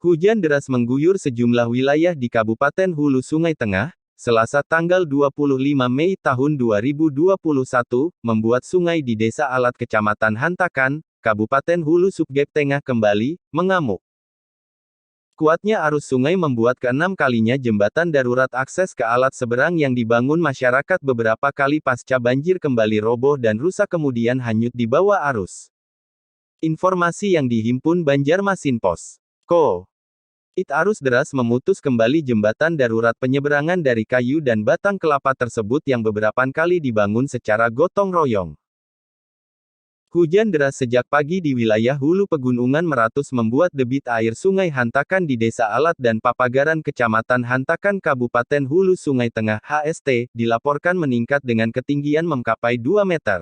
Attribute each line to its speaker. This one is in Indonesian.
Speaker 1: Hujan deras mengguyur sejumlah wilayah di Kabupaten Hulu Sungai Tengah, Selasa tanggal 25 Mei tahun 2021, membuat sungai di Desa Alat Kecamatan Hantakan, Kabupaten Hulu Subgep Tengah kembali mengamuk. Kuatnya arus sungai membuat keenam kalinya jembatan darurat akses ke alat seberang yang dibangun masyarakat beberapa kali pasca banjir kembali roboh dan rusak kemudian hanyut di bawah arus. Informasi yang dihimpun Banjarmasinpos.co. Arus deras memutus kembali jembatan darurat penyeberangan dari kayu dan batang kelapa tersebut yang beberapa kali dibangun secara gotong royong. Hujan deras sejak pagi di wilayah Hulu Pegunungan Meratus membuat debit air Sungai Hantakan di Desa Alat dan Papagaran Kecamatan Hantakan Kabupaten Hulu Sungai Tengah (HST) dilaporkan meningkat dengan ketinggian mencapai 2 meter.